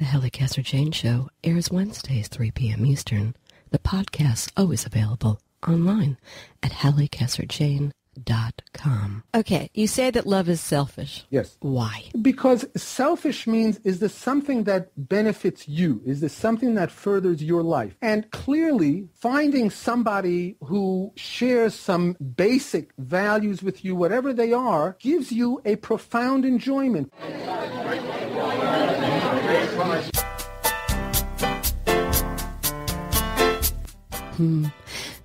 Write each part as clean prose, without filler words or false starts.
The Halli Casser-Jayne Show airs Wednesdays, 3 p.m. Eastern. The podcast's always available online at HalliCasser-Jayne.com. Okay, you say that love is selfish. Yes. Why? Because selfish means, is this something that benefits you? Is this something that furthers your life? And clearly, finding somebody who shares some basic values with you, whatever they are, gives you a profound enjoyment.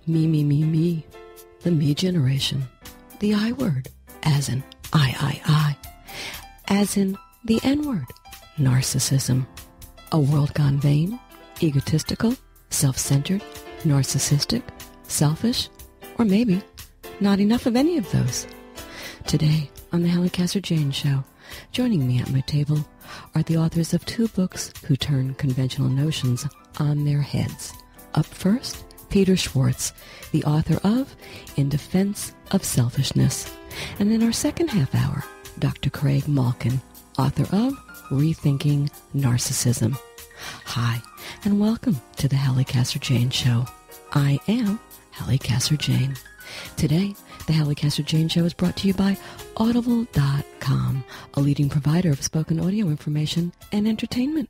Me. The me generation. The I word, as in I. As in the N word, narcissism. A world gone vain, egotistical, self-centered, narcissistic, selfish, or maybe not enough of any of those. Today, on the Halli Casser-Jayne Show, joining me at my table are the authors of 2 books who turn conventional notions on their heads. Up first, Peter Schwartz, the author of In Defense of Selfishness. And in our second half hour, Dr. Craig Malkin, author of Rethinking Narcissism. Hi, and welcome to the Halli Casser-Jayne Show. I am Halli Casser-Jayne. Today, the Halli Casser-Jayne Show is brought to you by Audible.com, a leading provider of spoken audio information and entertainment.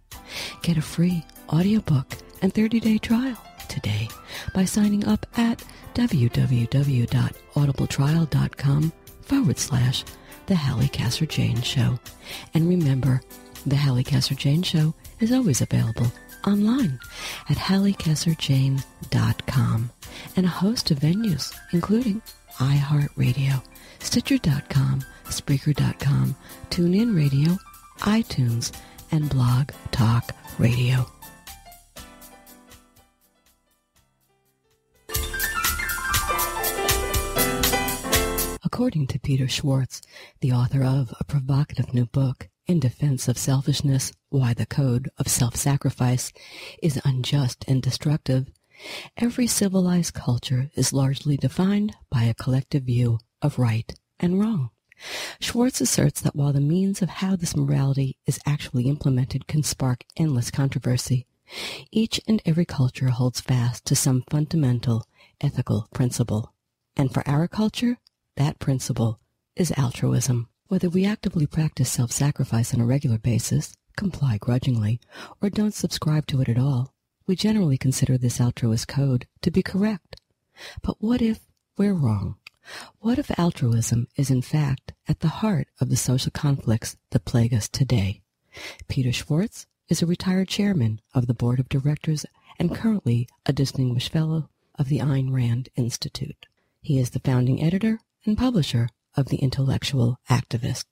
Get a free audiobook and 30-day trial today by signing up at www.audibletrial.com/The Halli Casser-Jayne Show. And remember, the Halli Casser-Jayne Show is always available online at HalliCasser-Jayne.com and a host of venues, including iHeartRadio, Stitcher.com, Spreaker.com, TuneIn Radio, iTunes, and Blog Talk Radio. According to Peter Schwartz, the author of a provocative new book, In Defense of Selfishness, Why the Code of Self-Sacrifice is Unjust and Destructive, every civilized culture is largely defined by a collective view of right and wrong. Schwartz asserts that while the means of how this morality is actually implemented can spark endless controversy, each and every culture holds fast to some fundamental ethical principle. And for our culture, that principle is altruism. Whether we actively practice self-sacrifice on a regular basis, comply grudgingly, or don't subscribe to it at all, we generally consider this altruist code to be correct. But what if we're wrong? What if altruism is in fact at the heart of the social conflicts that plague us today? Peter Schwartz is a retired chairman of the board of directors and currently a distinguished fellow of the Ayn Rand Institute. He is the founding editor and publisher of The Intellectual Activist.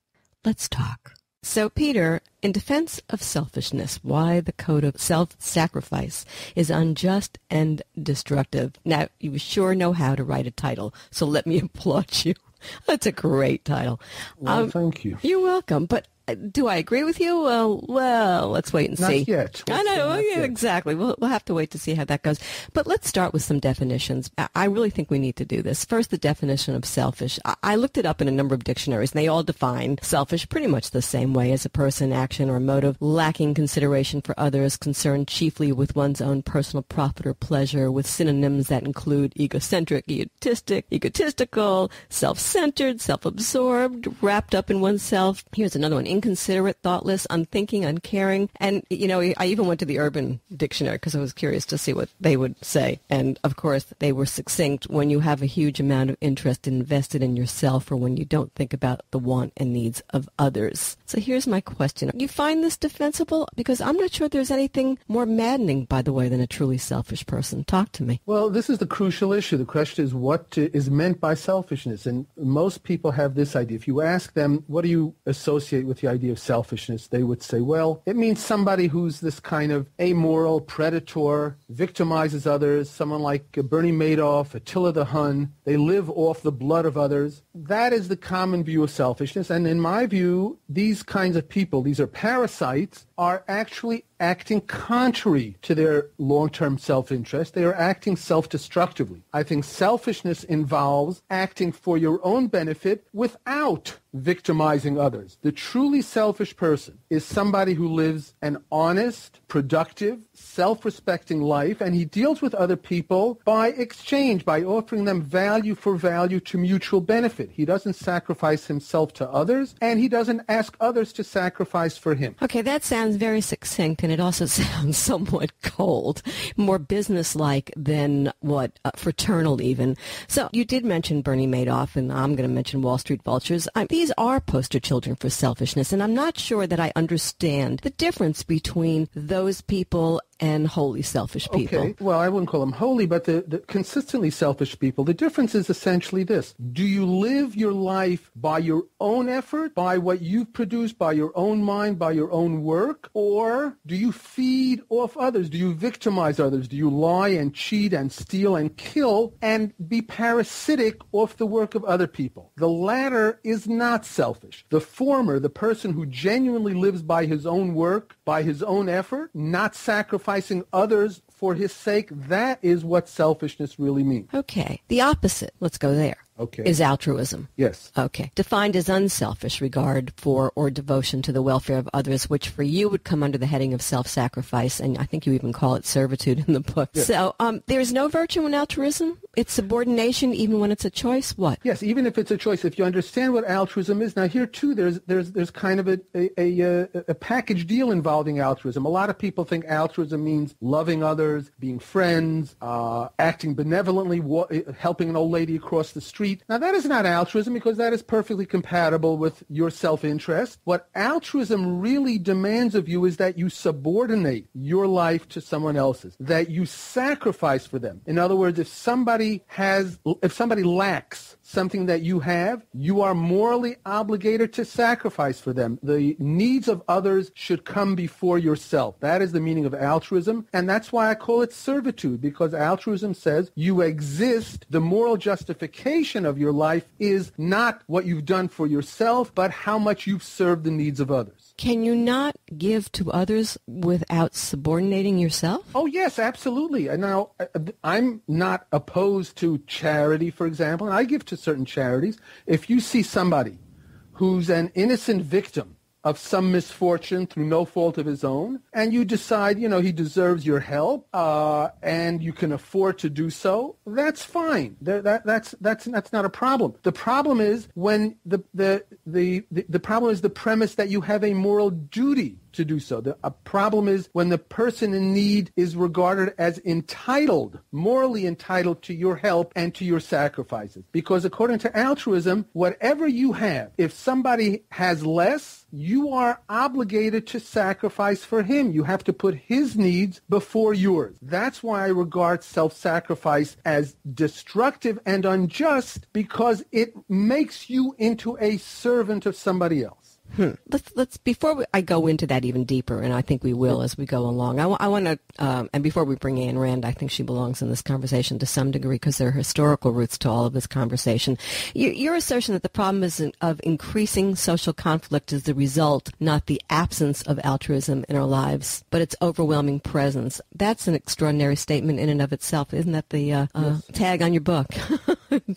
Let's talk. So, Peter, in defense of selfishness, why the code of self-sacrifice is unjust and destructive. Now, you sure know how to write a title, so let me applaud you. That's a great title. Well, thank you. You're welcome. But do I agree with you? Well, let's wait and see. Not yet. I know, exactly. We'll have to wait to see how that goes. But let's start with some definitions. I really think we need to do this. First, the definition of selfish. I looked it up in a number of dictionaries, and they all define selfish pretty much the same way as a person, action, or motive lacking consideration for others, concerned chiefly with one's own personal profit or pleasure, with synonyms that include egocentric, egotistic, egotistical, self-centered, self-absorbed, wrapped up in oneself. Here's another one. Inconsiderate, thoughtless, unthinking, uncaring. And, you know, I even went to the Urban Dictionary because I was curious to see what they would say. And, of course, they were succinct. When you have a huge amount of interest invested in yourself, or when you don't think about the want and needs of others. So here's my question. You find this defensible? Because I'm not sure there's anything more maddening, by the way, than a truly selfish person. Talk to me. Well, this is the crucial issue. The question is, what is meant by selfishness? And most people have this idea. If you ask them, what do you associate with the idea of selfishness, they would say, well, it means somebody who's this kind of amoral predator, victimizes others, someone like Bernie Madoff, Attila the Hun. They live off the blood of others. That is the common view of selfishness. And in my view, these kinds of people, these are parasites, are actually acting contrary to their long-term self-interest. They are acting self-destructively. I think selfishness involves acting for your own benefit without victimizing others. The truly selfish person is somebody who lives an honest, productive, self-respecting life, and he deals with other people by exchange, by offering them value for value to mutual benefit. He doesn't sacrifice himself to others, and he doesn't ask others to sacrifice for him. Okay, that sounds very succinct, and it also sounds somewhat cold, more businesslike than fraternal even. So you did mention Bernie Madoff, and I'm going to mention Wall Street vultures. These are poster children for selfishness, and I'm not sure that I understand the difference between those people and wholly selfish people. Okay, well, I wouldn't call them holy, but the consistently selfish people, the difference is essentially this. Do you live your life by your own effort, by what you've produced, by your own mind, by your own work, or do you feed off others? Do you victimize others? Do you lie and cheat and steal and kill and be parasitic off the work of other people? The latter is not selfish. The former, the person who genuinely lives by his own work, by his own effort, not sacrificing others for his sake, that is what selfishness really means. Okay. The opposite, let's go there. Okay. Is altruism. Yes. Okay. Defined as unselfish regard for or devotion to the welfare of others, which for you would come under the heading of self-sacrifice, and I think you even call it servitude in the book. Yes. So there's no virtue in altruism? It's subordination even when it's a choice? What? Yes, even if it's a choice. If you understand what altruism is, now here too there's kind of a package deal involving altruism. A lot of people think altruism means loving others, being friends, acting benevolently, helping an old lady across the street. Now, that is not altruism because that is perfectly compatible with your self-interest. What altruism really demands of you is that you subordinate your life to someone else's, that you sacrifice for them. In other words, if somebody lacks something that you have, you are morally obligated to sacrifice for them. The needs of others should come before yourself. That is the meaning of altruism, and that's why I call it servitude, because altruism says you exist. The moral justification of your life is not what you've done for yourself, but how much you've served the needs of others. Can you not give to others without subordinating yourself? Oh, yes, absolutely. And now, I'm not opposed to charity, for example, and I give to certain charities. If you see somebody who's an innocent victim of some misfortune through no fault of his own, and you decide, he deserves your help, and you can afford to do so, that's fine. That's not a problem. The problem is when the problem is the premise that you have a moral duty to do so. The problem is when the person in need is regarded as entitled, morally entitled to your help and to your sacrifices. Because according to altruism, whatever you have, if somebody has less, you are obligated to sacrifice for him. You have to put his needs before yours. That's why I regard self-sacrifice as destructive and unjust, because it makes you into a servant of somebody else. Let's before I go into that even deeper, and I think we will as we go along. I want to, and before we bring Ayn Rand, I think she belongs in this conversation to some degree because there are historical roots to all of this conversation. Your assertion that the problem of increasing social conflict is the result, not the absence of altruism in our lives, but its overwhelming presence. That's an extraordinary statement in and of itself. Isn't that the yes. Tag on your book?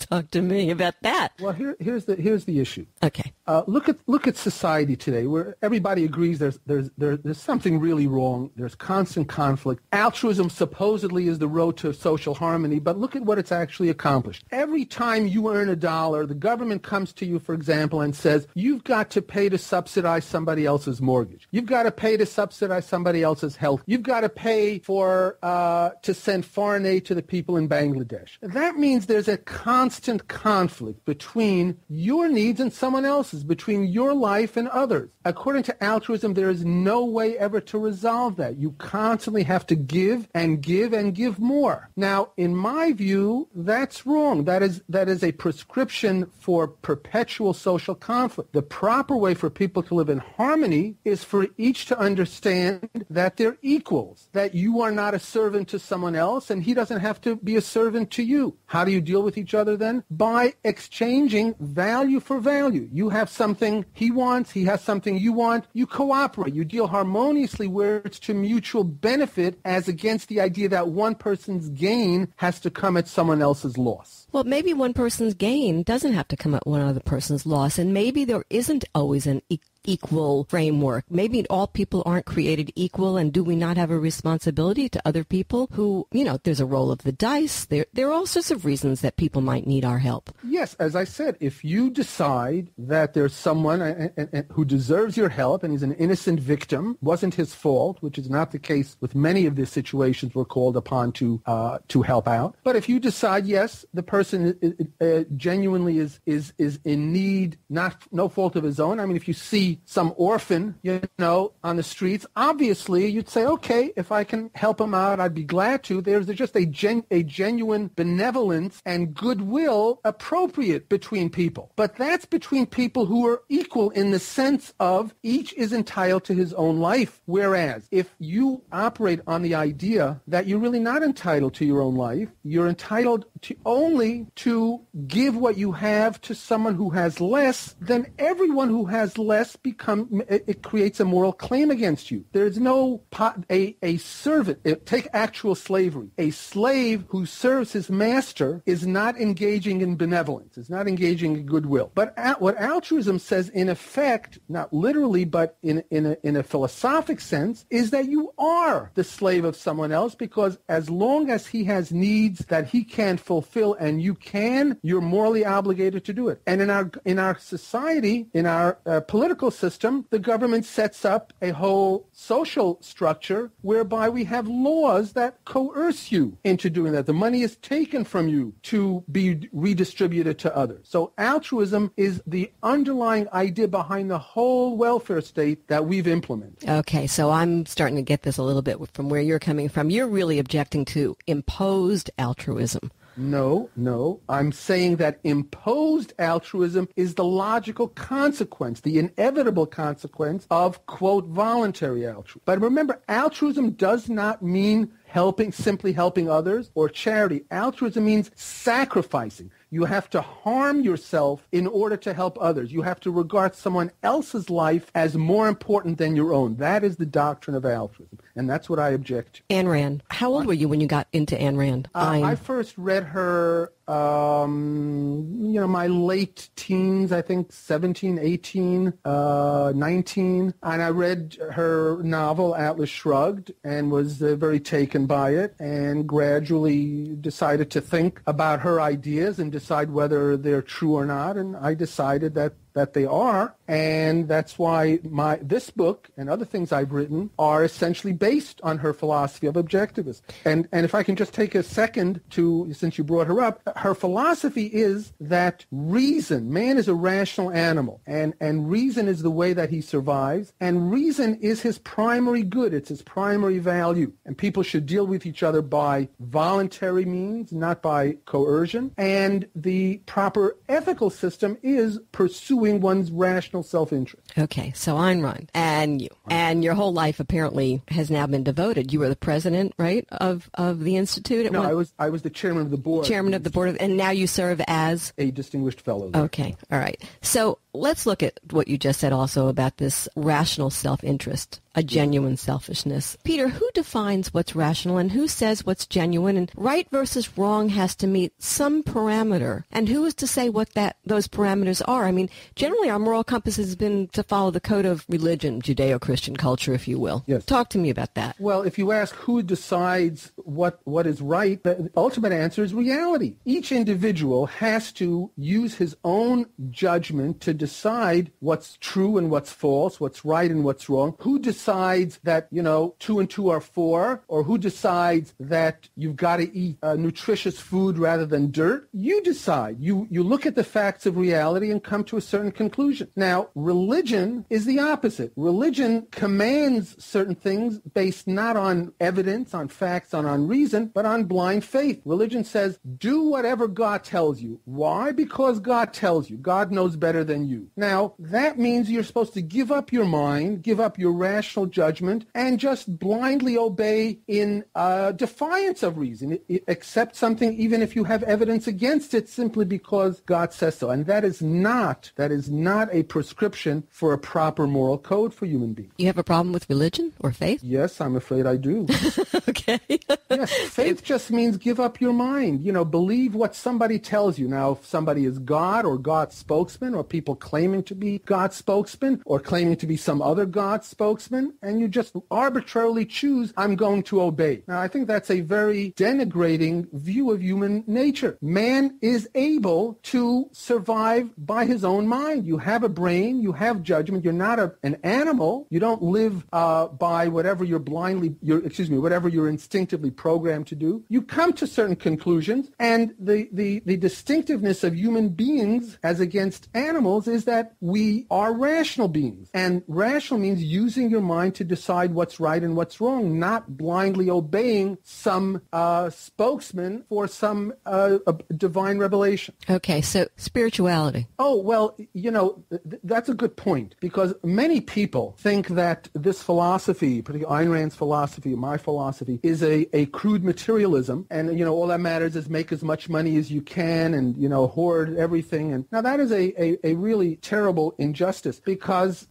Talk to me about that. Well, here's the issue. Okay. Look at society today, where everybody agrees there's something really wrong. There's constant conflict. Altruism supposedly is the road to social harmony, but look at what it's actually accomplished. Every time you earn $1, the government comes to you, for example, and says, you've got to pay to subsidize somebody else's mortgage. You've got to pay to subsidize somebody else's health. You've got to pay to send foreign aid to the people in Bangladesh. That means there's a constant conflict between your needs and someone else's, between your life and others. According to altruism, there is no way ever to resolve that. You constantly have to give and give and give more. Now, in my view, that's wrong. That is a prescription for perpetual social conflict. The proper way for people to live in harmony is for each to understand that they're equals, that you are not a servant to someone else and he doesn't have to be a servant to you. How do you deal with each other then? By exchanging value for value. You have something he wants, he has something you want. You cooperate. You deal harmoniously where it's to mutual benefit as against the idea that one person's gain has to come at someone else's loss. Well, maybe one person's gain doesn't have to come at one other person's loss, and maybe there isn't always an equal framework. Maybe all people aren't created equal, and do we not have a responsibility to other people who, there's a roll of the dice. There are all sorts of reasons that people might need our help. Yes, as I said, if you decide that there's someone who deserves your help and he's an innocent victim, wasn't his fault, which is not the case with many of the situations we're called upon to help out. But if you decide, yes, the person genuinely is in need, no fault of his own. I mean, if you see some orphan, on the streets, obviously you'd say, okay, if I can help him out, I'd be glad to. There's just a genuine benevolence and goodwill appropriate between people. But that's between people who are equal in the sense of each is entitled to his own life. Whereas if you operate on the idea that you're really not entitled to your own life, you're entitled to only to give what you have to someone who has less, then everyone who has less it creates a moral claim against you. There's no a servant. Take actual slavery. A slave who serves his master is not engaging in benevolence. Is not engaging in goodwill. But what altruism says, in effect, not literally, but in a philosophic sense, is that you are the slave of someone else, because as long as he has needs that he can't fulfill and you can, you're morally obligated to do it. And in our society, in our political system, the government sets up a whole social structure whereby we have laws that coerce you into doing that. The money is taken from you to be redistributed to others. So altruism is the underlying idea behind the whole welfare state that we've implemented. Okay, so I'm starting to get this a little bit from where you're coming from. You're really objecting to imposed altruism. No. I'm saying that imposed altruism is the logical consequence, the inevitable consequence of, quote, voluntary altruism. But remember, altruism does not mean simply helping others or charity. Altruism means sacrificing. You have to harm yourself in order to help others. You have to regard someone else's life as more important than your own. That is the doctrine of altruism, and that's what I object to. Ayn Rand. How old were you when you got into Ayn Rand? I first read her, my late teens, I think 17, 18, 19, and I read her novel Atlas Shrugged and was very taken by it, and gradually decided to think about her ideas and decide whether they're true or not, and I decided that they are, and that's why this book and other things I've written are essentially based on her philosophy of objectivism. And if I can just take a second since you brought her up, her philosophy is that man is a rational animal, and reason is the way that he survives, and reason is his primary good, it's his primary value, and people should deal with each other by voluntary means, not by coercion, and the proper ethical system is pursuing one's rational self-interest. Okay, so Ayn Rand and you. And your whole life apparently has now been devoted. You were the president, right, of the Institute? No, I was the chairman of the board. Chairman of the board, and now you serve as? A distinguished fellow there. Okay, all right. So let's look at what you just said also about this rational self-interest, a genuine selfishness. Peter, who defines what's rational and who says what's genuine? And right versus wrong has to meet some parameter. And who is to say what those parameters are? I mean, generally our moral compass has been to follow the code of religion, Judeo-Christian culture, if you will. Yes. Talk to me about that. Well, if you ask who decides what is right, the ultimate answer is reality. Each individual has to use his own judgment to decide what's true and what's false, what's right and what's wrong. Who decides that, 2 and 2 are 4, or who decides that you've got to eat nutritious food rather than dirt? You decide. You look at the facts of reality and come to a certain conclusion. Now, religion is the opposite. Religion commands certain things based not on evidence, on facts, on reason, but on blind faith. Religion says, do whatever God tells you. Why? Because God tells you. God knows better than you. you. Now, that means you're supposed to give up your mind, give up your rational judgment, and just blindly obey in defiance of reason. Accept something even if you have evidence against it simply because God says so. And that is not a prescription for a proper moral code for human beings. You have a problem with religion or faith? Yes, I'm afraid I do. Okay. Yes, faith just means give up your mind. Believe what somebody tells you. Now, if somebody is God or God's spokesman, or people claiming to be God's spokesman or claiming to be some other God's spokesman, and you just arbitrarily choose, I'm going to obey. Now, I think that's a very denigrating view of human nature. Man is able to survive by his own mind. You have a brain, you have judgment. You're not an animal. You don't live by whatever you're instinctively programmed to do. You come to certain conclusions, and the distinctiveness of human beings as against animals is that we are rational beings. And rational means using your mind to decide what's right and what's wrong, not blindly obeying some spokesman for some divine revelation. Okay, so spirituality. Oh, well, that's a good point, because many people think that this philosophy, particularly Ayn Rand's philosophy, my philosophy, is a crude materialism, and all that matters is make as much money as you can and hoard everything. And now that is a really terrible injustice, because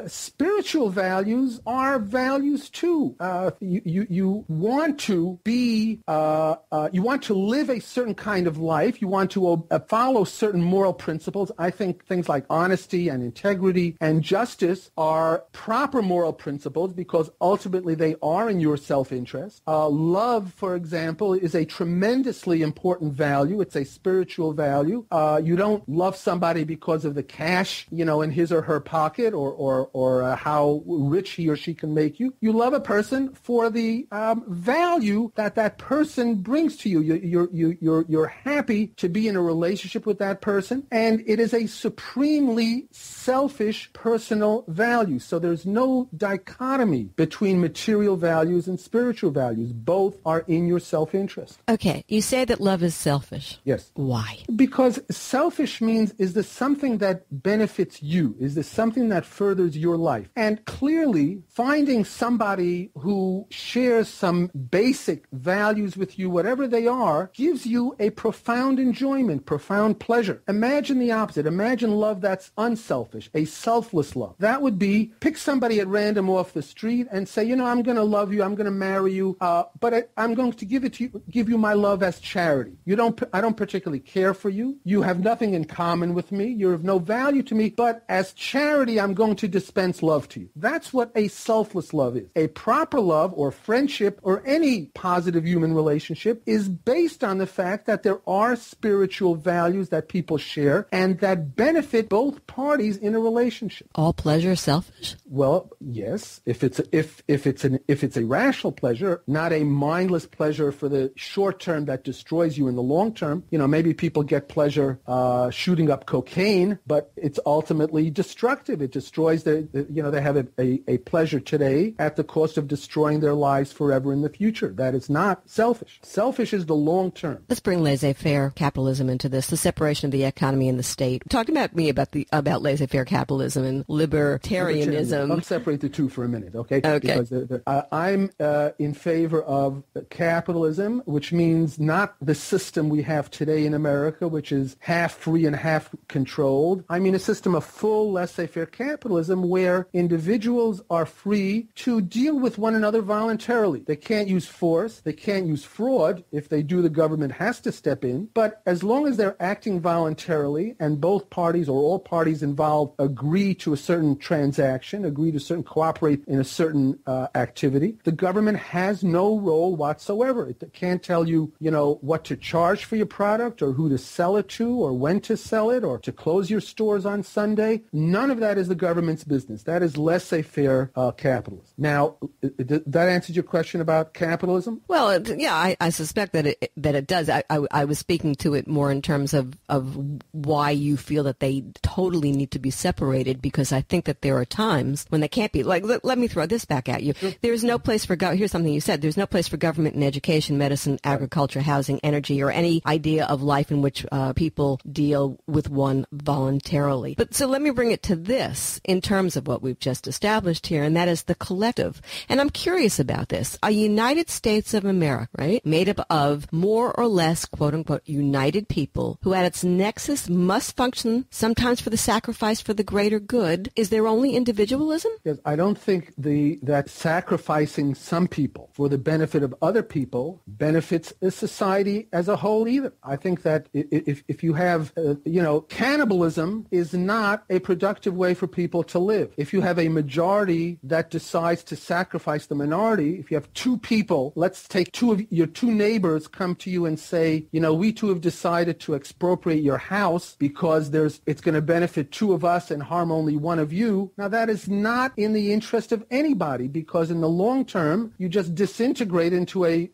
spiritual values are values too. You want to be you want to live a certain kind of life. You want to follow certain moral principles. I think things like honesty and integrity and justice are proper moral principles because ultimately they are in your self-interest. Love, for example, is a tremendously important value. It's a spiritual value. You don't love somebody because of the cash, in his or her pocket or how rich he or she can make you. You love a person for the value that person brings to you. You're happy to be in a relationship with that person, and it is a supremely selfish personal value. So there's no dichotomy between material values and spiritual values. Both are in your self-interest. Okay, you say that love is selfish. Yes. Why? Because selfish means, is this something that benefits you? Is this something that furthers your life? And clearly, finding somebody who shares some basic values with you, whatever they are, gives you a profound enjoyment, profound pleasure. Imagine the opposite. Imagine love that's unselfish, a selfless love. That would be, pick somebody at random off the street and say, I'm going to love you, I'm going to marry you, but I'm going to give you my love as charity. I don't particularly care for you. You have nothing in common with me. You're of no value to me, but as charity, I'm going to dispense love to you. That's what a selfless love is. A proper love or friendship or any positive human relationship is based on the fact that there are spiritual values that people share and that benefit both parties in a relationship. All pleasure is selfish? Well, yes, if it's a rational pleasure, not a mindless pleasure for the short term that destroys you in the long term. Maybe people get pleasure shooting up cocaine, but it's ultimately destructive. It destroys they have a pleasure today at the cost of destroying their lives forever in the future. That is not selfish. Selfish is the long term. Let's bring laissez-faire capitalism into this, the separation of the economy and the state. Talk about about laissez-faire capitalism and libertarianism. I'll separate the two for a minute, okay? Okay. Because I'm in favor of capitalism, which means not the system we have today in America, which is half free and half controlled. I mean a system of full laissez-faire capitalism where individuals are free to deal with one another voluntarily. They can't use force. They can't use fraud. If they do, the government has to step in. But as long as they're acting voluntarily and both parties or all parties involved agree to a certain transaction, agree to cooperate in a certain activity, the government has no role whatsoever. It can't tell you, what to charge for your product or who to sell it to or when to sell it or to close your stores on Sunday. None of that is the government's business. That is laissez-faire capitalism. Now, that answers your question about capitalism? Well, yeah, I suspect that it does. I was speaking to it more in terms of why you feel that they totally need to be separated, because I think that there are times when they can't be. Like, let me throw this back at you. Sure. There's no place for here's something you said. There's no place for government in education, medicine, agriculture, housing, energy, or any idea of life in which people deal with one voluntarily. voluntarily. But so let me bring it to this in terms of what we've just established here, and that is the collective. And I'm curious about this. A United States of America, right, made up of more or less, quote unquote, united people who at its nexus must function sometimes for the sacrifice for the greater good. Is there only individualism? Yes, I don't think that sacrificing some people for the benefit of other people benefits a society as a whole either. I think that if you have, cannibalism is not a productive way for people to live. If you have a majority that decides to sacrifice the minority, if you have two people, let's take two of your two neighbors come to you and say, we two have decided to expropriate your house because it's going to benefit two of us and harm only one of you. Now that is not in the interest of anybody, because in the long term, you just disintegrate into a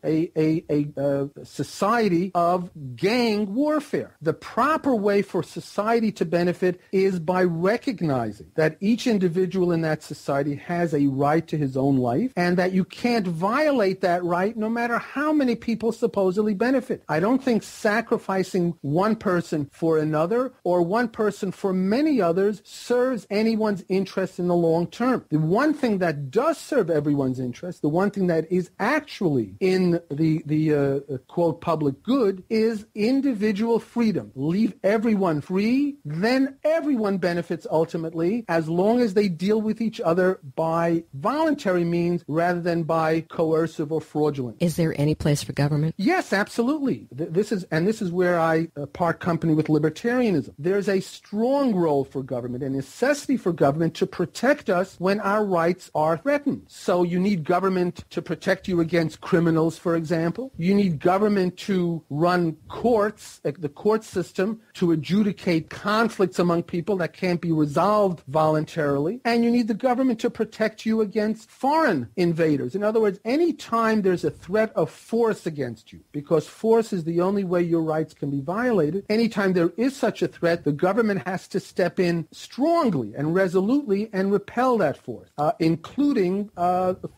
society of gang warfare. The proper way for society to benefit is by recognizing that each individual in that society has a right to his own life, and that you can't violate that right no matter how many people supposedly benefit. I don't think sacrificing one person for another or one person for many others serves anyone's interest in the long term. The one thing that does serve everyone's interest, the one thing that is actually in the quote public good, is individual freedom. Leave everyone free, then everyone benefits ultimately, as long as they deal with each other by voluntary means rather than by coercive or fraudulent. Is there any place for government? Yes, absolutely. This is where I part company with libertarianism. There's a strong role for government, a necessity for government to protect us when our rights are threatened. So you need government to protect you against criminals, for example. You need government to run courts, the court system, to adjudicate conflicts among people that can't be resolved voluntarily. And you need the government to protect you against foreign invaders. In other words, any time there's a threat of force against you, because force is the only way your rights can be violated, anytime there is such a threat, the government has to step in strongly and resolutely and repel that force, including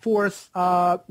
force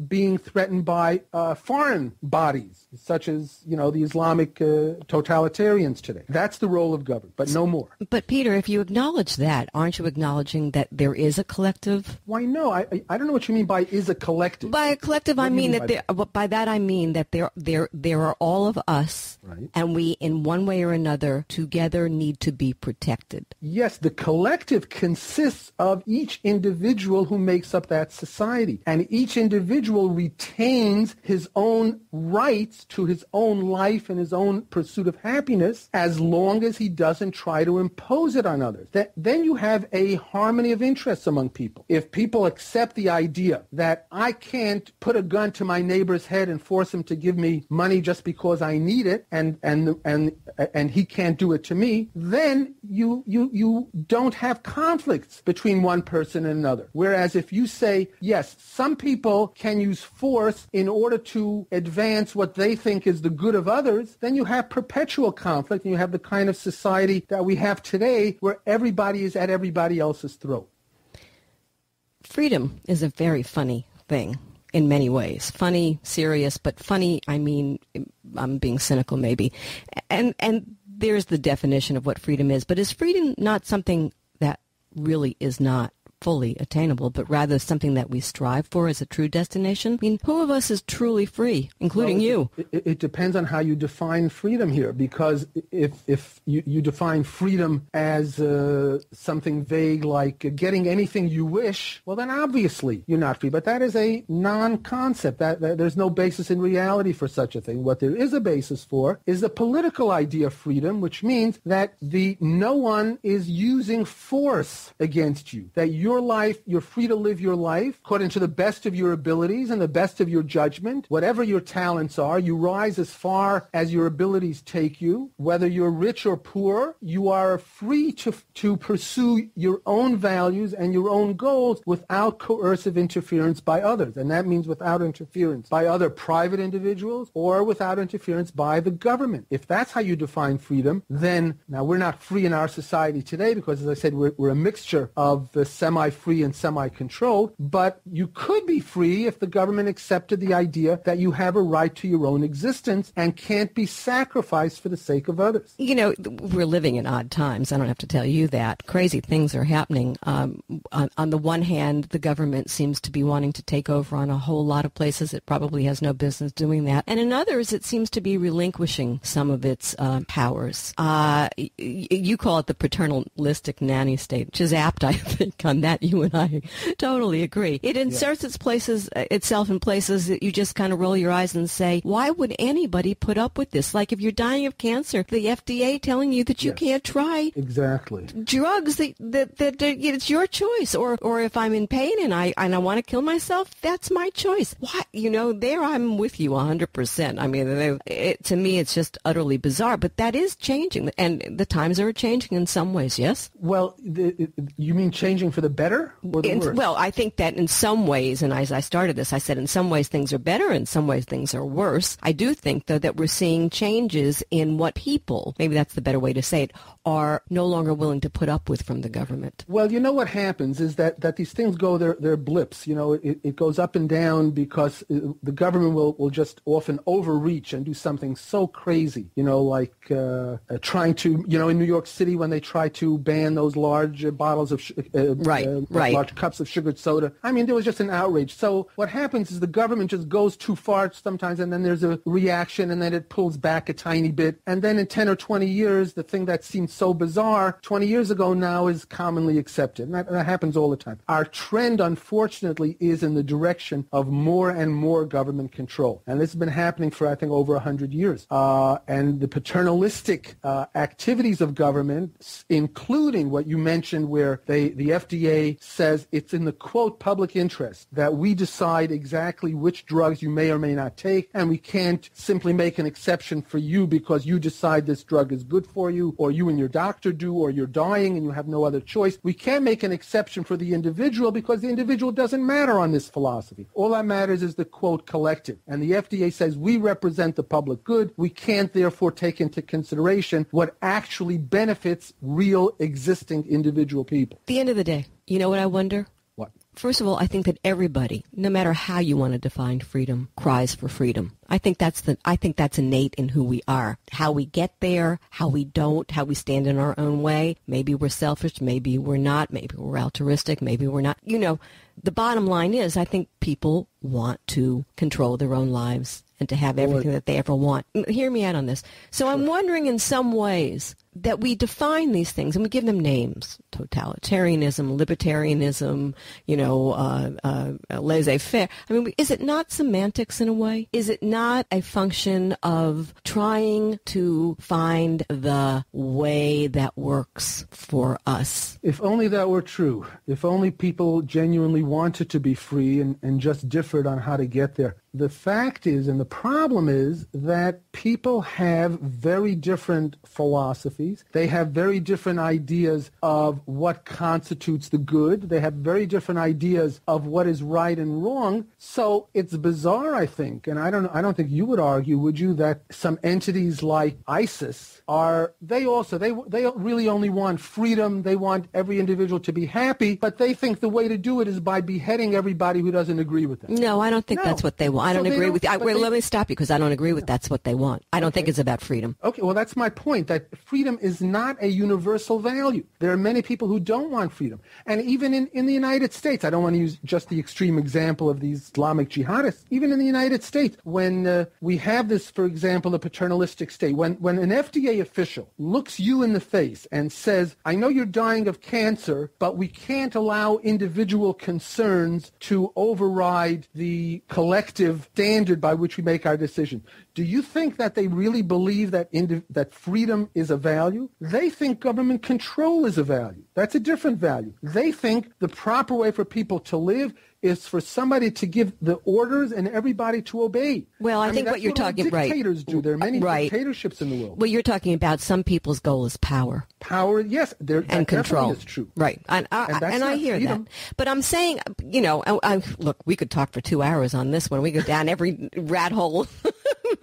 being threatened by foreign bodies, such as, the Islamic totalitarians today. That's the role of government, but no more. But Peter, if you acknowledge that, aren't you acknowledging that there is a collective? Why, no. I don't know what you mean by is a collective. By a collective, I mean that by that I mean that there are all of us, right, and we, in one way or another, together need to be protected. Yes, the collective consists of each individual who makes up that society, and each individual retains his own rights to his own life and his own pursuit of happiness, as long as he doesn't try to impose it on others. Then you have a harmony of interests among people. If people accept the idea that I can't put a gun to my neighbor's head and force him to give me money just because I need it, and he can't do it to me, then you don't have conflicts between one person and another. Whereas if you say, yes, some people can use force in order to advance what they think is the good of others, then you have perpetual conflict, and you have the kind of society that we have today where everybody is at everybody else's throat. Freedom is a very funny thing in many ways. Funny, serious, but funny, I mean, I'm being cynical maybe. And there's the definition of what freedom is. But is freedom not something that really is not fully attainable, but rather something that we strive for as a true destination? I mean, who of us is truly free, including you? It depends on how you define freedom here, because if you define freedom as something vague like getting anything you wish, well, then obviously you're not free. But that is a non-concept. That there's no basis in reality for such a thing. What there is a basis for is the political idea of freedom, which means that no one is using force against you, that your life, you're free to live your life according to the best of your abilities and the best of your judgment. Whatever your talents are, you rise as far as your abilities take you. Whether you're rich or poor, you are free to pursue your own values and your own goals without coercive interference by others. And that means without interference by other private individuals or without interference by the government. If that's how you define freedom, then now we're not free in our society today because, as I said, we're a mixture of the semi semi-free and semi-controlled, but you could be free if the government accepted the idea that you have a right to your own existence and can't be sacrificed for the sake of others. You know, we're living in odd times. I don't have to tell you that. Crazy things are happening. On the one hand, the government seems to be wanting to take over on a whole lot of places. It probably has no business doing that. And in others, it seems to be relinquishing some of its powers. You call it the paternalistic nanny state, which is apt, I think, on that. You and I totally agree. It inserts itself in places that you just kind of roll your eyes and say, why would anybody put up with this? Like if you're dying of cancer, the FDA telling you that you can't try drugs, that it's your choice. Or if I'm in pain and I want to kill myself, that's my choice. Why? You know, there I'm with you 100%. I mean, to me, it's just utterly bizarre. But that is changing, and the times are changing in some ways, yes? Well, you mean changing for the better or the worse? Well, I think that in some ways, and as I started this, I said in some ways things are better, in some ways things are worse. I do think, though, that we're seeing changes in what people, maybe that's the better way to say it, are no longer willing to put up with from the government. Well, you know what happens is that these things go, they're blips. You know, it goes up and down because the government will just often overreach and do something so crazy, you know, like trying to, you know, in New York City when they try to ban those large bottles of large cups of sugared soda. I mean, there was just an outrage. So what happens is the government just goes too far sometimes, and then there's a reaction, and then it pulls back a tiny bit. And then in 10 or 20 years, the thing that seemed so bizarre 20 years ago now is commonly accepted. And that happens all the time. Our trend, unfortunately, is in the direction of more and more government control. And this has been happening for, I think, over 100 years. And the paternalistic activities of government, including what you mentioned where the FDA says it's in the, quote, public interest that we decide exactly which drugs you may or may not take, and we can't simply make an exception for you because you decide this drug is good for you, or you and your doctor do, or you're dying and you have no other choice. We can't make an exception for the individual because the individual doesn't matter on this philosophy. All that matters is the, quote, collective. And the FDA says we represent the public good. We can't therefore take into consideration what actually benefits real existing individual people. At the end of the day, you know what I wonder? What? First of all, I think that everybody, no matter how you want to define freedom, cries for freedom. I think that's innate in who we are. How we get there, how we don't, how we stand in our own way. Maybe we're selfish, maybe we're not, maybe we're altruistic, maybe we're not. You know, the bottom line is I think people want to control their own lives and to have everything that they ever want. Hear me out on this. So I'm wondering in some ways that we define these things and we give them names: totalitarianism, libertarianism, you know, laissez-faire. I mean, is it not semantics in a way? Is it not a function of trying to find the way that works for us? If only that were true. If only people genuinely wanted to be free and just differed on how to get there. The fact is, and the problem is, that people have very different philosophies. They have very different ideas of what constitutes the good. They have very different ideas of what is right and wrong. So it's bizarre, I think, and I don't think you would argue, would you, that some entities like ISIS they really only want freedom. They want every individual to be happy, but they think the way to do it is by beheading everybody who doesn't agree with them. No, I don't think that's what they want. I don't agree with you. Let me stop you because I don't agree with that's what they want. I don't think it's about freedom. Okay, well, that's my point, that freedom is not a universal value. There are many people who don't want freedom. And even in the United States, I don't want to use just the extreme example of these Islamic jihadists. Even in the United States, when we have this, for example, the paternalistic state, when an FDA official looks you in the face and says, I know you're dying of cancer, but we can't allow individual concerns to override the collective standard by which we make our decision. Do you think that they really believe that freedom is a value? They think government control is a value. That's a different value. They think the proper way for people to live is for somebody to give the orders and everybody to obey. Well, I think what you're talking about, dictators do. There are many dictatorships in the world. Well, you're talking about some people's goal is power. Power, yes, and control is true. Right, and I hear freedom. That. But I'm saying, you know, look, we could talk for 2 hours on this one. We go down every rat hole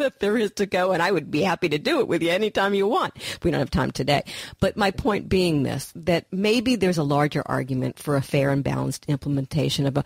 that there is to go, and I would be happy to do it with you anytime you want. We don't have time today. But my point being this, that maybe there's a larger argument for a fair and balanced implementation of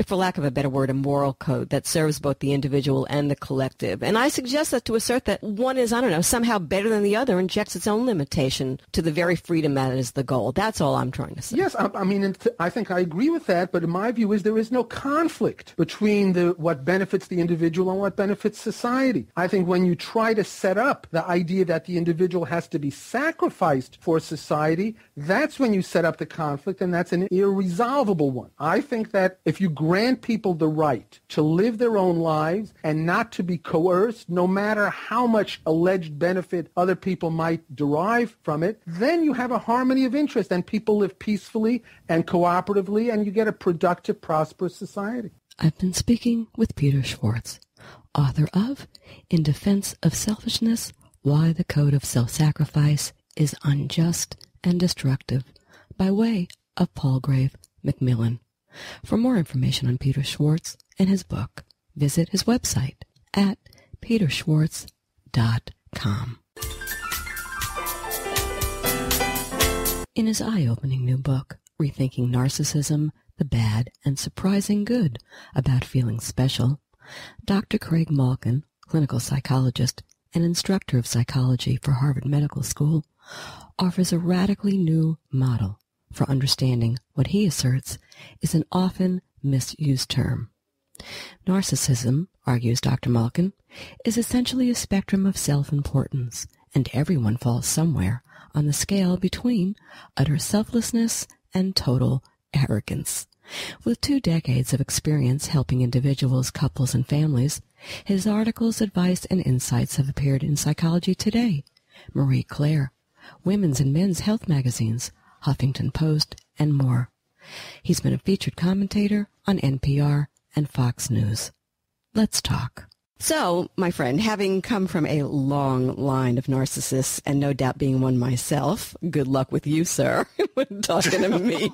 for lack of a better word, a moral code that serves both the individual and the collective. And I suggest that to assert that one is, somehow better than the other, injects its own limitation to the very freedom that is the goal. That's all I'm trying to say. Yes, I think I agree with that, but in my view is there is no conflict between what benefits the individual and what benefits society. I think when you try to set up the idea that the individual has to be sacrificed for society, that's when you set up the conflict, and that's an irresolvable one. I think that if you grant people the right to live their own lives and not to be coerced, no matter how much alleged benefit other people might derive from it, then you have a harmony of interest and people live peacefully and cooperatively, and you get a productive, prosperous society. I've been speaking with Peter Schwartz, author of In Defense of Selfishness, Why the Code of Self-Sacrifice is Unjust and Destructive, by way of Palgrave Macmillan. For more information on Peter Schwartz and his book, visit his website at peterschwartz.com. In his eye-opening new book, Rethinking Narcissism, The Bad and Surprising Good About Feeling Special, Dr. Craig Malkin, clinical psychologist and instructor of psychology for Harvard Medical School, offers a radically new model for understanding what he asserts is an often misused term. Narcissism, argues Dr. Malkin, is essentially a spectrum of self-importance, and everyone falls somewhere on the scale between utter selflessness and total arrogance. With 2 decades of experience helping individuals, couples, and families, his articles, advice, and insights have appeared in Psychology Today, Marie Claire, Women's and Men's Health magazines, Huffington Post, and more. He's been a featured commentator on NPR and Fox News. Let's talk. So, my friend, having come from a long line of narcissists, and no doubt being one myself, good luck with you, sir, when talking to me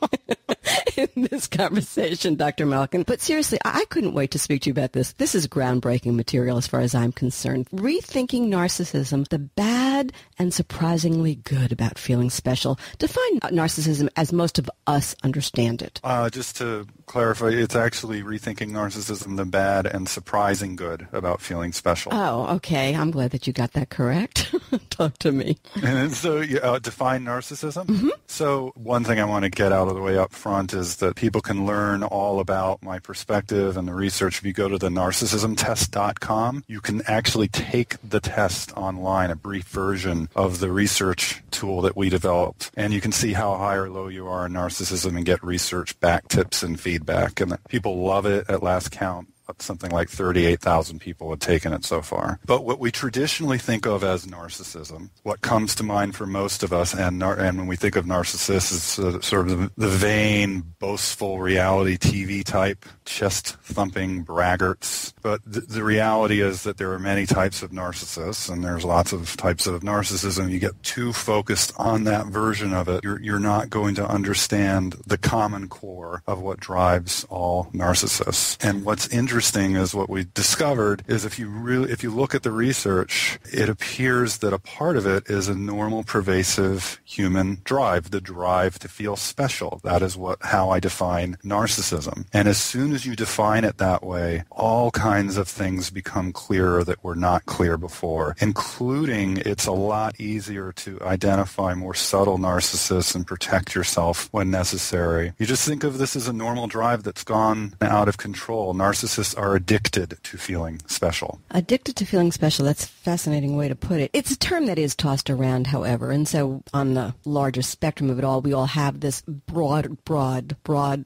in this conversation, Dr. Malkin. But seriously, I couldn't wait to speak to you about this. This is groundbreaking material as far as I'm concerned. Rethinking Narcissism, the bad and surprisingly good about feeling special. Define narcissism as most of us understand it. Just to clarify, it's actually Rethinking Narcissism, the bad and surprising good about feeling special. Oh, okay. I'm glad that you got that correct. Talk to me. And so define narcissism. Mm-hmm. So one thing I want to get out of the way up front is that people can learn all about my perspective and the research. If you go to the narcissismtest.com, you can actually take the test online, a brief version of the research tool that we developed. And you can see how high or low you are in narcissism and get research back tips and feedback. And people love it. At last count, something like 38,000 people have taken it so far. But what we traditionally think of as narcissism, what comes to mind for most of us, and when we think of narcissists, is sort of the vain, boastful reality TV type, chest-thumping braggarts. But the reality is that there are many types of narcissists, and there's lots of types of narcissism. You get too focused on that version of it, you're not going to understand the common core of what drives all narcissists. And what's interesting is what we discovered is if you look at the research, it appears that a part of it is a normal, pervasive human drive, the drive to feel special. That is how I define narcissism. And as soon as you define it that way, all kinds of things become clearer that were not clear before, including it's a lot easier to identify more subtle narcissists and protect yourself when necessary. You just think of this as a normal drive that's gone out of control. Narcissists are addicted to feeling special. Addicted to feeling special, that's a fascinating way to put it. It's a term that is tossed around, however, and so on the larger spectrum of it all, we all have this broad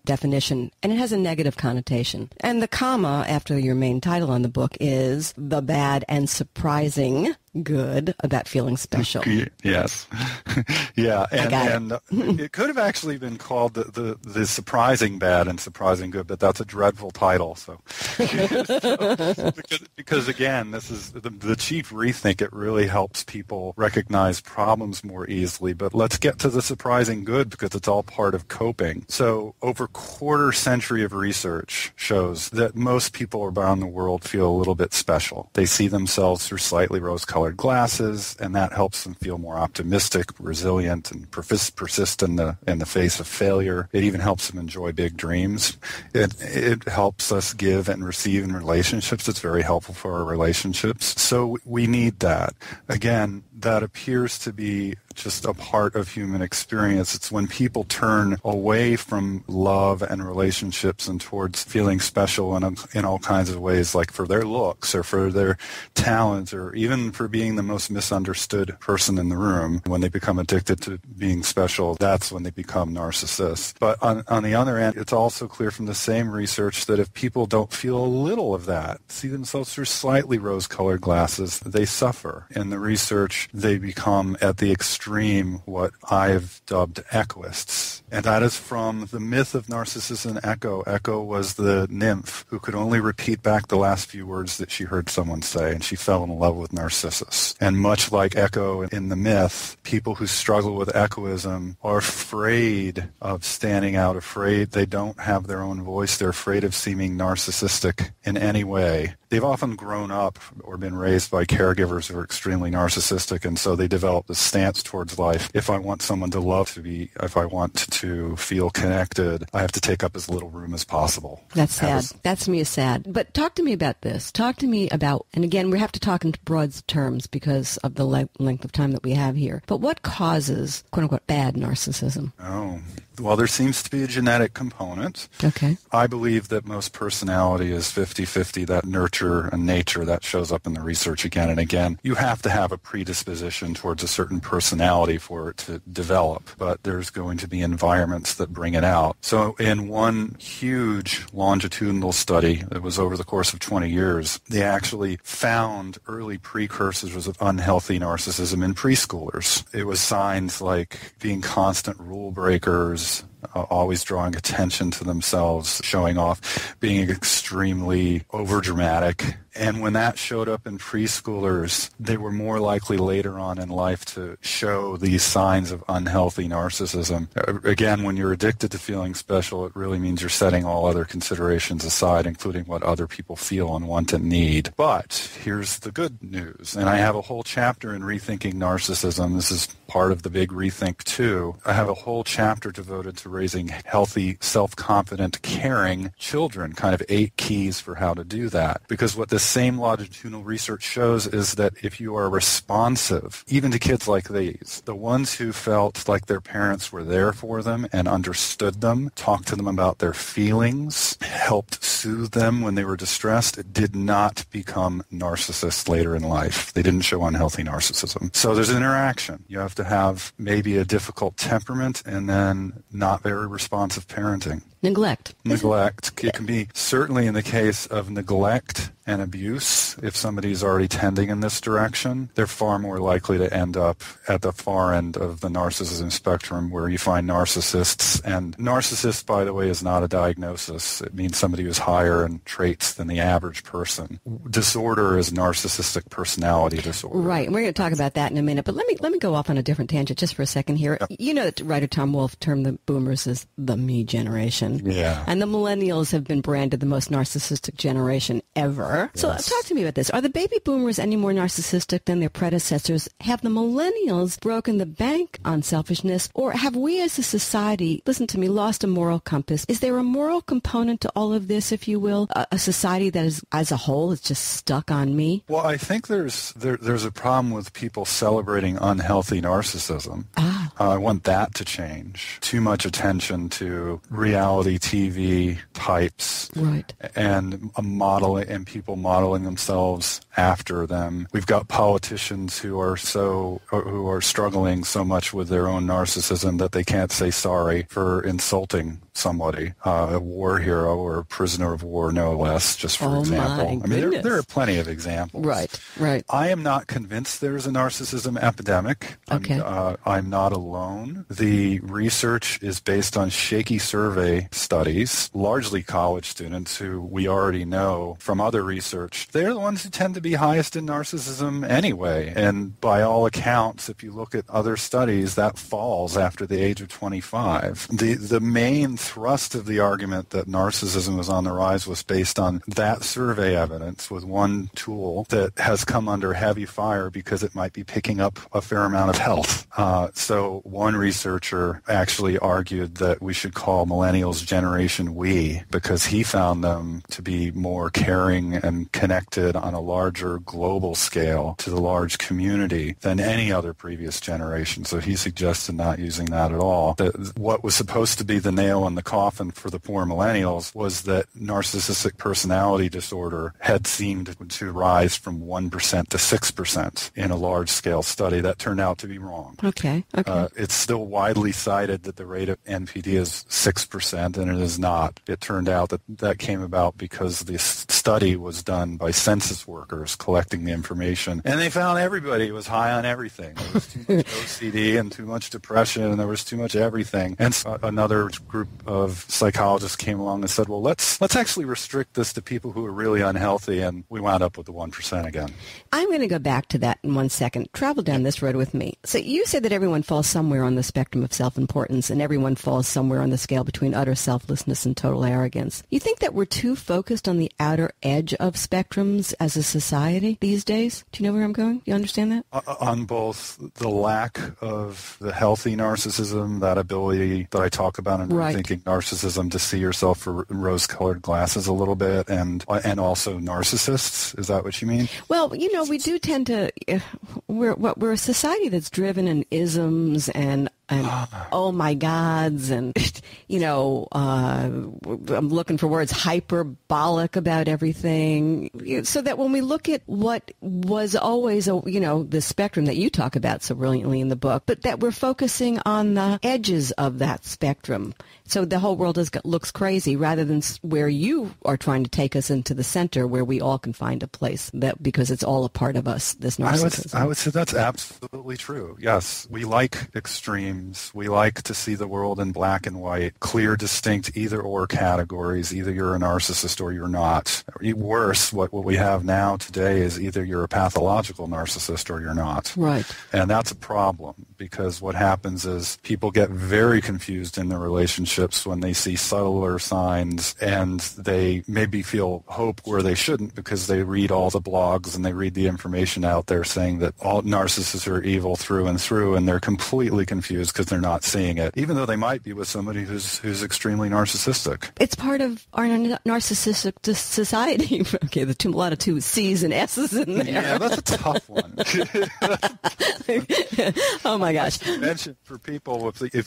definition, and it has a negative connotation. And the comma after your main title on the book is the bad and surprising good about feeling special. Yes. Yeah. And it could have actually been called the surprising bad and surprising good, but that's a dreadful title. So, because again, this is the chief rethink. It really helps people recognize problems more easily. But let's get to the surprising good, because it's all part of coping. So over quarter century of research shows that most people around the world feel a little bit special. They see themselves through slightly rose-colored glasses, and that helps them feel more optimistic, resilient, and persist in the face of failure. It even helps them enjoy big dreams. It helps us give and receive in relationships. It's very helpful for our relationships. So we need that. Again, that appears to be just a part of human experience. It's when people turn away from love and relationships and towards feeling special in all kinds of ways, like for their looks or for their talent or even for being the most misunderstood person in the room. When they become addicted to being special, that's when they become narcissists. But on the other end, it's also clear from the same research that if people don't feel a little of that, see themselves through slightly rose-colored glasses, they suffer. In the research, they become at the extreme what I've dubbed egoists. And that is from the myth of Narcissus and Echo. Echo was the nymph who could only repeat back the last few words that she heard someone say, and she fell in love with Narcissus. And much like Echo in the myth, people who struggle with egoism are afraid of standing out, afraid they don't have their own voice. They're afraid of seeming narcissistic in any way. They've often grown up or been raised by caregivers who are extremely narcissistic, and so they develop this stance towards life. If I want someone to love me, if I want to feel connected, I have to take up as little room as possible. That's sad. That to me is sad. But talk to me about this. Talk to me about, and again, we have to talk in broad terms because of the length of time that we have here, but what causes, quote-unquote, bad narcissism? Oh, well, there seems to be a genetic component. Okay. I believe that most personality is 50-50, that nurture and nature that shows up in the research again and again. You have to have a predisposition towards a certain personality for it to develop, but there's going to be environments that bring it out. So in one huge longitudinal study that was over the course of 20 years, they actually found early precursors of unhealthy narcissism in preschoolers. It was signs like being constant rule breakers, always drawing attention to themselves, showing off, being extremely overdramatic. And when that showed up in preschoolers, they were more likely later on in life to show these signs of unhealthy narcissism. Again, when you're addicted to feeling special, it really means you're setting all other considerations aside, including what other people feel and want and need. But here's the good news. And I have a whole chapter in Rethinking Narcissism. This is part of the big Rethink 2. I have a whole chapter devoted to raising healthy, self-confident, caring children, kind of 8 keys for how to do that. Because what this same longitudinal research shows is that if you are responsive, even to kids like these, the ones who felt like their parents were there for them and understood them, talked to them about their feelings, helped soothe them when they were distressed, did not become narcissists later in life. They didn't show unhealthy narcissism. So there's an interaction. You have to have maybe a difficult temperament and then not very responsive parenting. Neglect. It can be certainly in the case of neglect and abuse. If somebody is already tending in this direction, they're far more likely to end up at the far end of the narcissism spectrum where you find narcissists. And narcissist, by the way, is not a diagnosis. It means somebody who's higher in traits than the average person. Disorder is narcissistic personality disorder. Right. And we're going to talk about that in a minute. But let me go off on a different tangent just for a second here. Yep. You know that writer Tom Wolfe termed the boomers as the me generation. Yeah. And the millennials have been branded the most narcissistic generation ever. Yes. So talk to me about this. Are the baby boomers any more narcissistic than their predecessors? Have the millennials broken the bank on selfishness? Or have we as a society, listen to me, lost a moral compass? Is there a moral component to all of this, if you will? A society that is, as a whole, is just stuck on me? Well, I think there's a problem with people celebrating unhealthy narcissism. I want that to change. Too much attention to reality TV types, right, and a model, and people modeling themselves after them. We've got politicians who are struggling so much with their own narcissism that they can't say sorry for insulting somebody, a war hero or a prisoner of war, no less, just for example. My goodness. There are plenty of examples. Right. I am not convinced there's a narcissism epidemic. Okay. I'm not alone. The research is based on shaky survey studies, largely college students who we already know from other research. They're the ones who tend to be highest in narcissism anyway. And by all accounts, if you look at other studies, that falls after the age of 25. The main thrust of the argument that narcissism was on the rise was based on that survey evidence with one tool that has come under heavy fire because it might be picking up a fair amount of health. So one researcher actually argued that we should call millennials Generation We because he found them to be more caring and connected on a larger global scale to the large community than any other previous generation. So he suggested not using that at all. That what was supposed to be the nail in the coffin for the poor millennials was that narcissistic personality disorder had seemed to rise from 1% to 6% in a large-scale study. That turned out to be wrong. Okay. It's still widely cited that the rate of NPD is 6%, and it is not. It turned out that came about because the study was done by census workers collecting the information, and they found everybody was high on everything. There was too much OCD and too much depression, and there was too much everything. And so another group of psychologists came along and said, well, let's actually restrict this to people who are really unhealthy, and we wound up with the 1% again. I'm going to go back to that in 1 second. Travel down this road with me. So you said that everyone falls somewhere on the spectrum of self-importance, and everyone falls somewhere on the scale between utter selflessness and total arrogance. You think that we're too focused on the outer edge of spectrums as a society these days? Do you know where I'm going? You understand that? On both the lack of the healthy narcissism, that ability that I talk about in Rethinking Narcissism to see yourself through rose-colored glasses a little bit, and also narcissists. Is that what you mean? Well, we do tend to, we're a society that's driven in isms and oh my gods, and I'm looking for words, hyperbolic about everything, so that when we look at what was always the spectrum that you talk about so brilliantly in the book, but that we're focusing on the edges of that spectrum, so the whole world looks crazy, rather than where you are trying to take us into the center where we all can find a place, that because it's all a part of us, this narcissism. I would say that's absolutely true. Yes, we like extremes. We like to see the world in black and white, clear, distinct either-or categories. Either you're a narcissist or you're not. Worse, what we have now today is either you're a pathological narcissist or you're not. Right. And that's a problem, because what happens is people get very confused in their relationships when they see subtler signs, and they maybe feel hope where they shouldn't because they read all the blogs and they read the information out there saying that all narcissists are evil through and through, and they're completely confused because they're not seeing it, even though they might be with somebody who's extremely narcissistic. It's part of our narcissistic society. Okay, a lot of two C's and S's in there. Yeah, that's a tough one. Oh my gosh! I mention for people if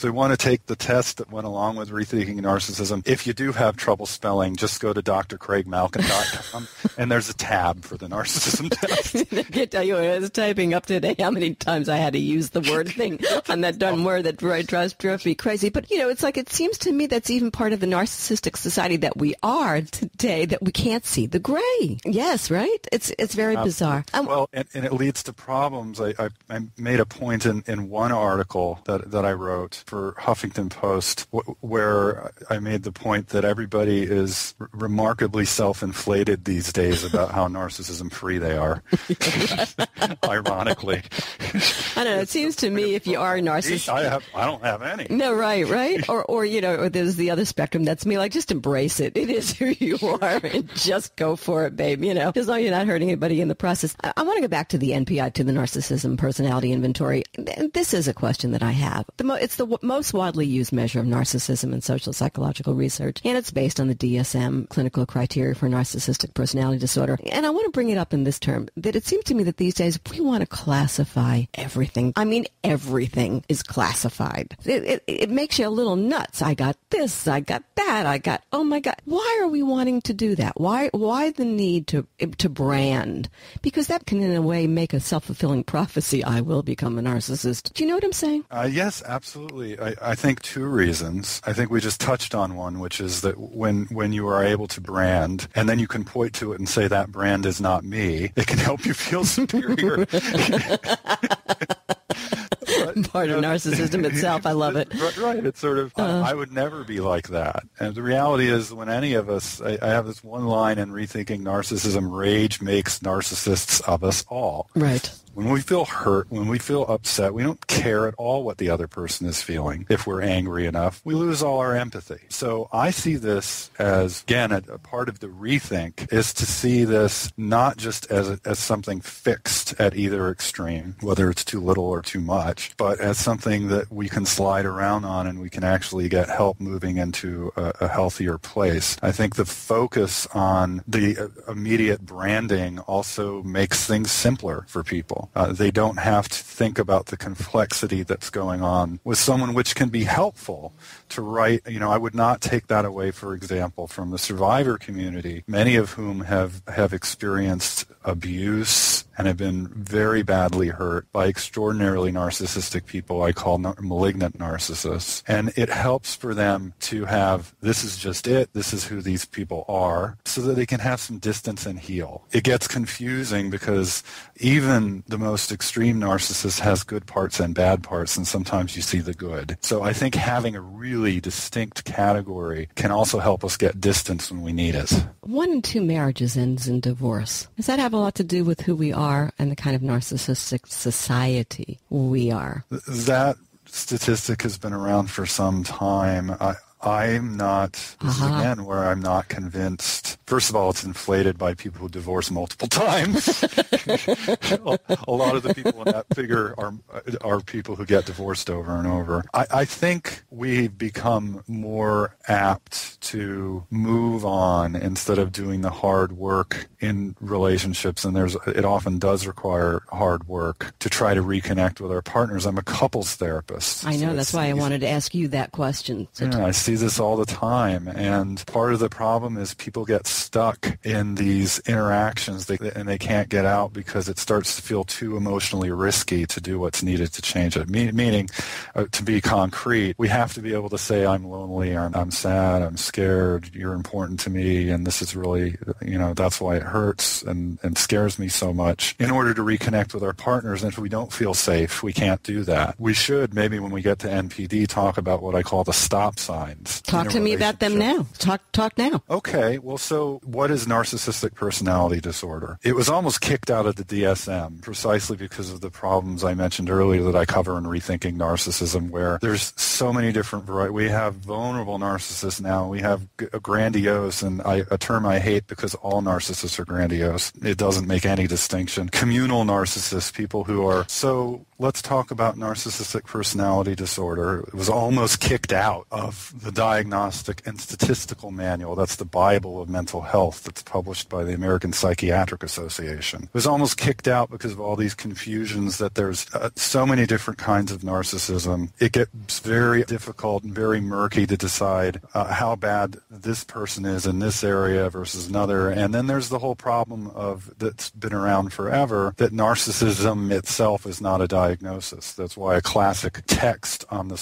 they want to take the test that went along with Rethinking Narcissism, if you do have trouble spelling, just go to drcraigmalkin.com and there's a tab for the narcissism test. I can't tell you, I was typing up today how many times I had to use the word thing on that darn word that drove me crazy. But, it's like it seems to me that's even part of the narcissistic society that we are today, that we can't see the gray. Yes, right? It's very bizarre. Well, and it leads to problems. I made a point in one article that I wrote for Huffington Post where I made the point that everybody is remarkably self-inflated these days about how narcissism-free they are, ironically. I don't know. It seems to me if you are a narcissist, I don't have any. No, right, or there's the other spectrum. That's me. Like, just embrace it. It is who you are, and just go for it, babe. As long as you're not hurting anybody in the process. I want to go back to the NPI, to the Narcissism Personality Inventory. this is a question that I have. It's the most widely used measure of narcissism in social psychological research, and it's based on the DSM clinical criteria for narcissistic personality disorder. And I want to bring it up in this term, that it seems to me that these days we want to classify everything. I mean, everything is classified. It makes you a little nuts. I got this, I got that, oh my God. Why are we wanting to do that? Why the need to brand? Because that can, in a way, make a self-fulfilling prophecy. I will become a narcissist. Do you know what I'm saying? Yes, absolutely. I think two reasons. I think we just touched on one, which is that when you are able to brand, and then you can point to it and say that brand is not me, it can help you feel superior. Part of narcissism itself. I love it. Right. It's sort of, I would never be like that. And the reality is, when any of us, I have this one line in Rethinking Narcissism, rage makes narcissists of us all. Right. When we feel hurt, when we feel upset, we don't care at all what the other person is feeling. If we're angry enough, we lose all our empathy. So I see this as, again, a part of the rethink is to see this not just as something fixed at either extreme, whether it's too little or too much, but as something that we can slide around on and we can actually get help moving into a healthier place. I think the focus on the immediate branding also makes things simpler for people. They don't have to think about the complexity that's going on with someone, which can be helpful to write. I would not take that away, for example, from the survivor community, many of whom have experienced abuse and have been very badly hurt by extraordinarily narcissistic people I call malignant narcissists. And it helps for them to have, this is just it, this is who these people are, so that they can have some distance and heal. It gets confusing because even the most extreme narcissist has good parts and bad parts, and sometimes you see the good. So I think having a really distinct category can also help us get distance when we need it. 1 in 2 marriages ends in divorce. Does that have a lot to do with who we are and the kind of narcissistic society we are? That statistic has been around for some time. I'm not, this is again where I'm not convinced. First of all, it's inflated by people who divorce multiple times. A lot of the people in that figure are people who get divorced over and over. I think we've become more apt to move on instead of doing the hard work in relationships, and it often does require hard work to try to reconnect with our partners. I'm a couples therapist. I know, so that's why I wanted to ask you that question. Yeah, I see this all the time, and part of the problem is people get stuck in these interactions and they can't get out because it starts to feel too emotionally risky to do what's needed to change it. Meaning, to be concrete, we have to be able to say, I'm lonely, I'm sad, I'm scared, you're important to me, and this is really, that's why it hurts and scares me so much, in order to reconnect with our partners. And if we don't feel safe, we can't do that. We should, maybe when we get to NPD, talk about what I call the stop signs. Talk to me about them now. Talk now. Okay. Well, so what is narcissistic personality disorder? It was almost kicked out of the DSM precisely because of the problems I mentioned earlier that I cover in Rethinking Narcissism, where there's so many different varieties. We have vulnerable narcissists now. We have grandiose, and a term I hate because all narcissists are grandiose. It doesn't make any distinction. Communal narcissists, people who are so... Let's talk about narcissistic personality disorder. It was almost kicked out of the Diagnostic and Statistical Manual. That's the Bible of mental health that's published by the American Psychiatric Association. It was almost kicked out because of all these confusions that there's so many different kinds of narcissism. It gets very difficult and very murky to decide how bad this person is in this area versus another. And then there's the whole problem that's been around forever, that narcissism itself is not a diagnosis. That's why a classic text on the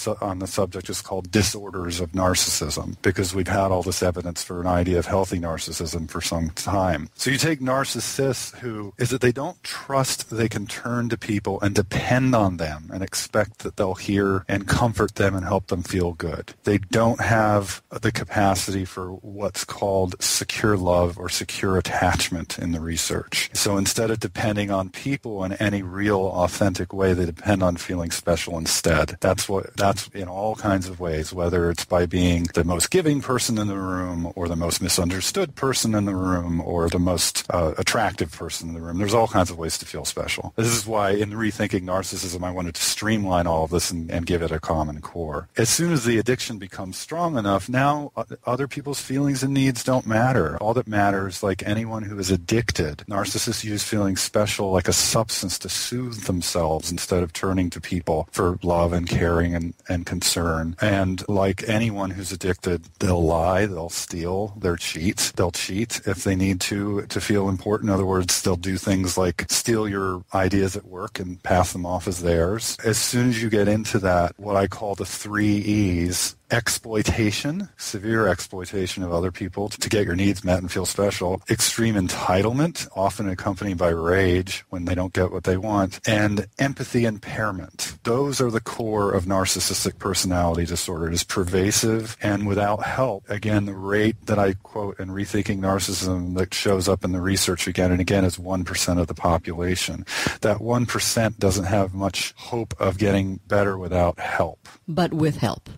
subject is called Disorders of Narcissism, because we've had all this evidence for an idea of healthy narcissism for some time. So you take narcissists who is that they don't trust they can turn to people and depend on them and expect that they'll hear and comfort them and help them feel good. They don't have the capacity for what's called secure love or secure attachment in the research. So instead of depending on people in any real, authentic way, they depend on feeling special instead. That's in all kinds of ways, whether it's by being the most giving person in the room or the most misunderstood person in the room or the most attractive person in the room. There's all kinds of ways to feel special. This is why in Rethinking Narcissism, I wanted to streamline all of this and give it a common core. As soon as the addiction becomes strong enough, now other people's feelings and needs don't matter. All that matters, like anyone who is addicted, narcissists use feeling special like a substance to soothe themselves instead of turning to people for love and caring and concern. And like anyone who's addicted, they'll lie, they'll steal, they'll cheat if they need to feel important. In other words, they'll do things like steal your ideas at work and pass them off as theirs. As soon as you get into that, what I call the 3 E's, exploitation, severe exploitation of other people to get your needs met and feel special, extreme entitlement, often accompanied by rage when they don't get what they want, and empathy impairment. Those are the core of narcissistic personality disorder. It is pervasive and without help. Again, the rate that I quote in Rethinking Narcissism that shows up in the research again and again is 1% of the population. That 1% doesn't have much hope of getting better without help. But with help.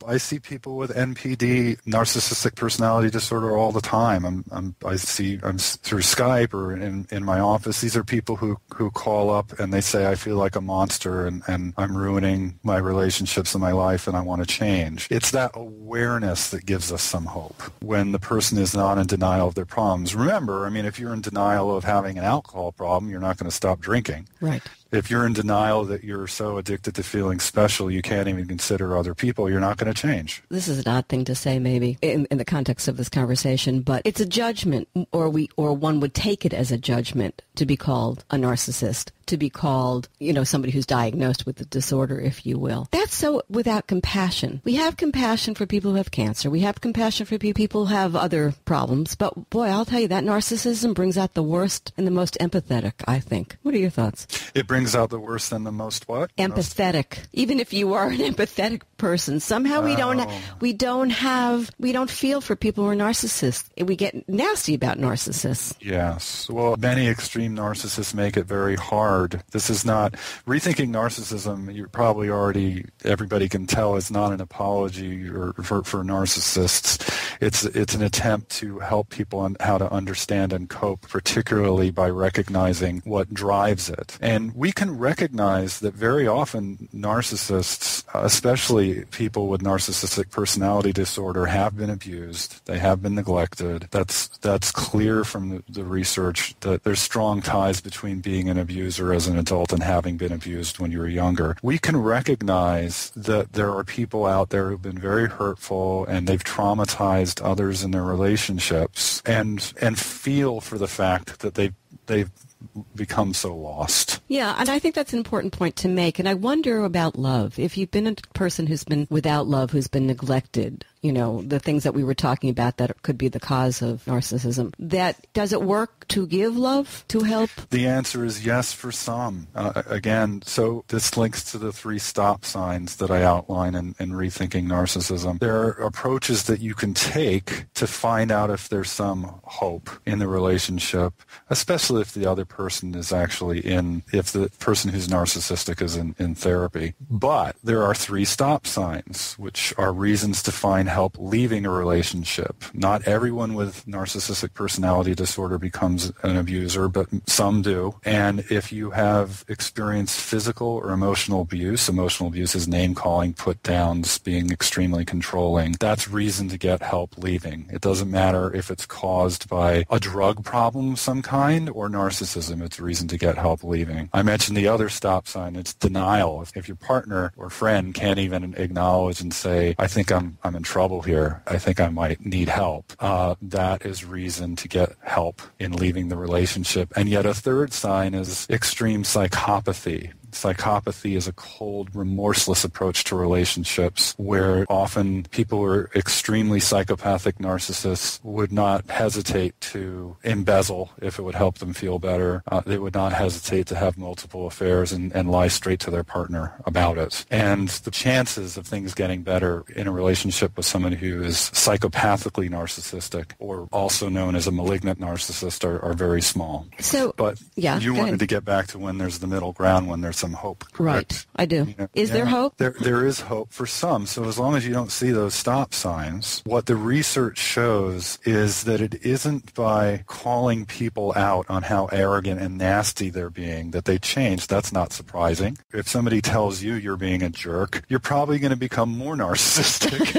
I see people with NPD, narcissistic personality disorder, all the time. I'm through Skype or in my office. These are people who call up and they say, I feel like a monster and I'm ruining my relationships in my life and I want to change. It's that awareness that gives us some hope when the person is not in denial of their problems. Remember, if you're in denial of having an alcohol problem, you're not going to stop drinking. Right. If you're in denial that you're so addicted to feeling special you can't even consider other people, you're not going to change. This is an odd thing to say maybe in the context of this conversation, but it's a judgment, or one would take it as a judgment to be called a narcissist, to be called, somebody who's diagnosed with the disorder, if you will. That's so without compassion. We have compassion for people who have cancer. We have compassion for people who have other problems. But boy, I'll tell you, that narcissism brings out the worst and the most empathetic, I think. What are your thoughts? It brings out the worst and the most what? Empathetic. Even if you are an empathetic person, somehow we don't feel for people who are narcissists. We get nasty about narcissists. Yes. Well, many extreme narcissists make it very hard. This is not Rethinking Narcissism. You probably everybody can tell, is not an apology for narcissists. It's an attempt to help people on how to understand and cope, particularly by recognizing what drives it. And we can recognize that very often narcissists, especially people with narcissistic personality disorder, have been abused. They have been neglected. That's clear from the research that there's strong ties between being an abuser as an adult and having been abused when you were younger. We can recognize that there are people out there who've been very hurtful and they've traumatized others in their relationships and feel for the fact that they've become so lost. Yeah, and I think that's an important point to make. And I wonder about love. If you've been a person who's been without love, who's been neglected, the things that we were talking about that could be the cause of narcissism, does it work to give love, to help? The answer is yes for some. Again, so this links to the 3 stop signs that I outline in Rethinking Narcissism. There are approaches that you can take to find out if there's some hope in the relationship, especially if the other person is actually if the person who's narcissistic is in therapy. But there are 3 stop signs, which are reasons to find help leaving a relationship. Not everyone with narcissistic personality disorder becomes an abuser, but some do. And if you have experienced physical or emotional abuse is name-calling, put-downs, being extremely controlling, that's reason to get help leaving. It doesn't matter if it's caused by a drug problem of some kind or narcissism, it's reason to get help leaving. I mentioned the other stop sign, it's denial. If your partner or friend can't even acknowledge and say, I think I'm in trouble here, I think I might need help, that is reason to get help in leaving the relationship. And yet a third sign is extreme psychopathy. Psychopathy is a cold, remorseless approach to relationships where often people who are extremely psychopathic narcissists would not hesitate to embezzle if it would help them feel better. They would not hesitate to have multiple affairs and lie straight to their partner about it. And the chances of things getting better in a relationship with someone who is psychopathically narcissistic, or also known as a malignant narcissist, are very small. So, but yeah, you wanted to get back to when there's the middle ground, when there's some hope, correct? Right, I do. Is there hope? There is hope for some. So as long as you don't see those stop signs, what the research shows is that it isn't by calling people out on how arrogant and nasty they're being that they change. That's not surprising. If somebody tells you you're being a jerk, you're probably going to become more narcissistic.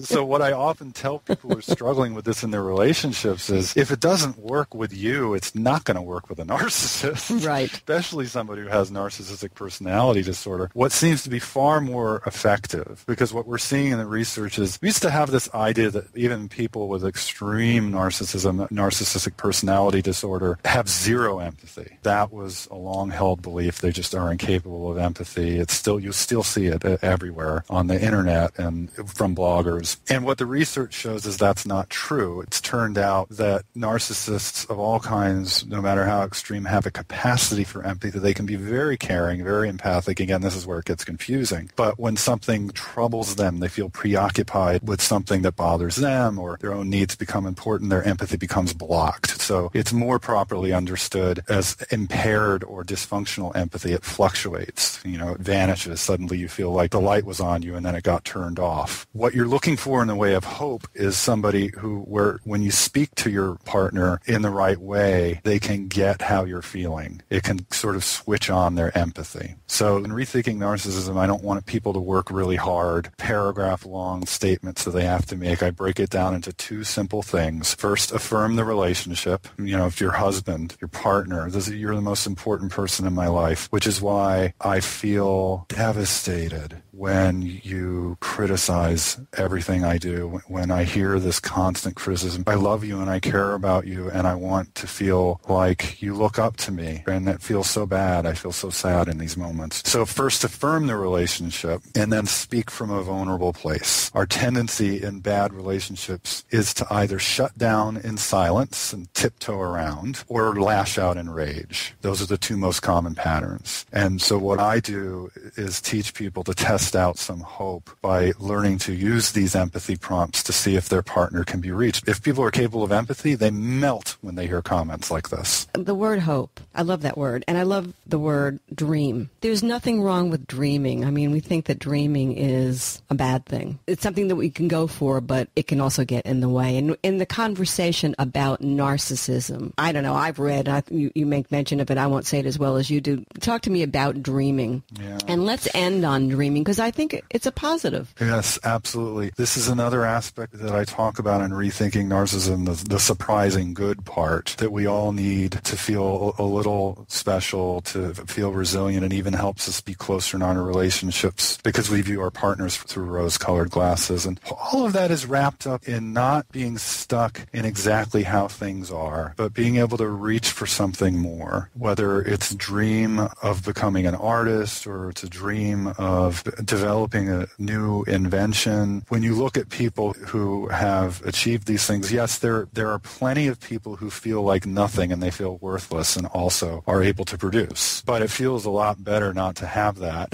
So what I often tell people who are struggling with this in their relationships is, if it doesn't work with you, it's not going to work with a narcissist. Right. Especially somebody who has narcissistic personality disorder. What seems to be far more effective, because what we're seeing in the research is, we used to have this idea that even people with extreme narcissistic personality disorder have zero empathy. That was a long-held belief. They just are incapable of empathy. You still see it everywhere on the internet and from bloggers. And what the research shows is that's not true. It's turned out that narcissists of all kinds, no matter how extreme, have a capacity for empathy. They can be very caring, very empathic. Again, this is where it gets confusing. But when something troubles them, they feel preoccupied with something that bothers them, or their own needs become important, their empathy becomes blocked. So it's more properly understood as impaired or dysfunctional empathy. It fluctuates. It vanishes. Suddenly you feel like the light was on you and then it got turned off. What you're looking for in the way of hope is somebody where when you speak to your partner in the right way, they can get how you're feeling. It can sort of switch on their empathy. So in Rethinking Narcissism, I don't want people to work really hard, paragraph-long statements that they have to make. I break it down into two simple things. First, affirm the relationship. If your husband, your partner, you're the most important person in my life, which is why I feel devastated when you criticize everything I do, when I hear this constant criticism. I love you and I care about you, and I want to feel like you look up to me, and it feels so bad. I feel so sad in these moments. So first, affirm the relationship, and then speak from a vulnerable place. Our tendency in bad relationships is to either shut down in silence and tiptoe around, or lash out in rage. Those are the two most common patterns. And so what I do is teach people to test out some hope by learning to use these empathy prompts to see if their partner can be reached. If people are capable of empathy, they melt when they hear comments like this. The word hope, I love that word, and I love the word dream. There's nothing wrong with dreaming. I mean, we think that dreaming is a bad thing. It's something that we can go for, but it can also get in the way. And in the conversation about narcissism, I don't know, I've read, you make mention of it, I won't say it as well as you do. Talk to me about dreaming. Yeah. And let's end on dreaming, because I think it's a positive. Yes, absolutely. This is another aspect that I talk about in Rethinking Narcissism, the surprising good part, that we all need to feel a little special, to feel resilient, and even helps us be closer in our relationships because we view our partners through rose-colored glasses. And all of that is wrapped up in not being stuck in exactly how things are, but being able to reach for something more, whether it's a dream of becoming an artist or it's a dream of developing a new invention. When you look at people who have achieved these things, yes, there are plenty of people who feel like nothing and they feel worthless and also are able to produce. But it feels a lot better not to have that.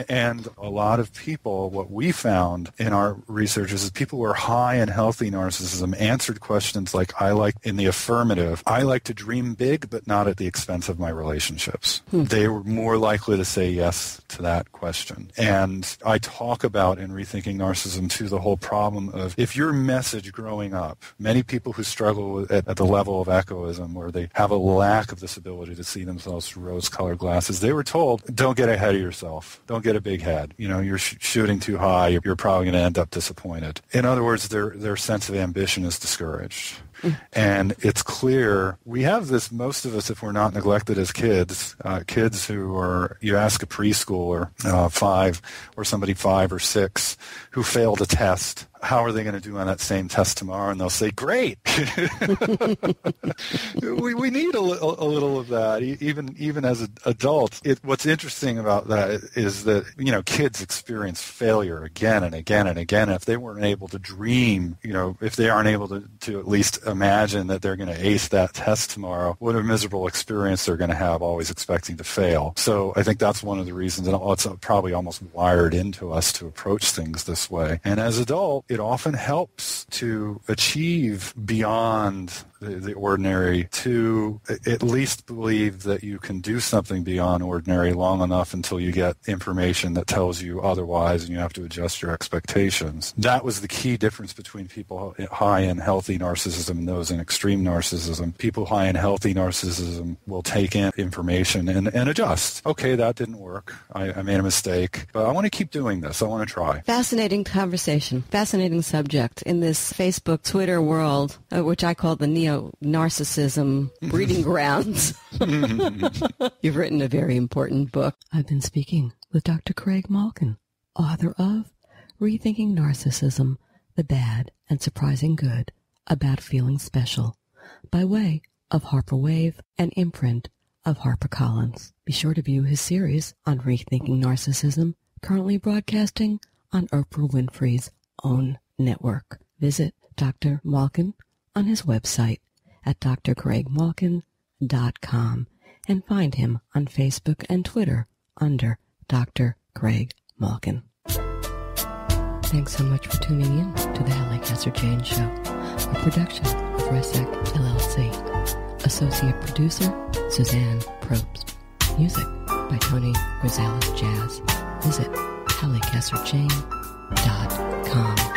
And a lot of people, what we found in our research is people who are high in healthy narcissism answered questions like, in the affirmative, I like to dream big, but not at the expense of my relationships. They were more likely to say yes to that question. And I talk about in Rethinking Narcissism, too, the whole problem of, if your message growing up, many people who struggle at the level of egoism, where they have a lack of this ability to see themselves through rose-colored glasses, they were told, don't get ahead of yourself. Don't get a big head. You're shooting too high. You're probably going to end up disappointed. In other words, their sense of ambition is discouraged. And it's clear, we have this, most of us, if we're not neglected as kids who are, you ask a preschooler, 5, or somebody 5 or 6, who failed a test, how are they going to do on that same test tomorrow? And they'll say, great. we need a little of that, even as adults. What's interesting about that is that, kids experience failure again and again and again. If they weren't able to dream, if they aren't able to at least imagine that they're going to ace that test tomorrow, what a miserable experience they're going to have, always expecting to fail. So I think that's one of the reasons, and it's probably almost wired into us to approach things this way. And as adults, it often helps to achieve beyond the ordinary to at least believe that you can do something beyond ordinary long enough until you get information that tells you otherwise, and you have to adjust your expectations. That was the key difference between people high in healthy narcissism and those in extreme narcissism. People high in healthy narcissism will take in information and adjust. Okay, that didn't work. I made a mistake, but I want to keep doing this. I want to try. Fascinating conversation, fascinating subject in this Facebook, Twitter world, which I call the neo-narcissism breeding grounds. You've written a very important book. I've been speaking with Dr. Craig Malkin, author of Rethinking Narcissism, The Bad and Surprising Good About Feeling Special, by way of Harper Wave and imprint of HarperCollins. Be sure to view his series on Rethinking Narcissism, currently broadcasting on Oprah Winfrey's own network. Visit Dr. Malkin on his website at drcraigmalkin.com and find him on Facebook and Twitter under Dr. Craig Malkin. Thanks so much for tuning in to the Halli, Casser-Jayne Show, a production of RESEC LLC. Associate producer, Suzanne Probst. Music by Tony Rosales Jazz. Visit HalliCasserJayne.com.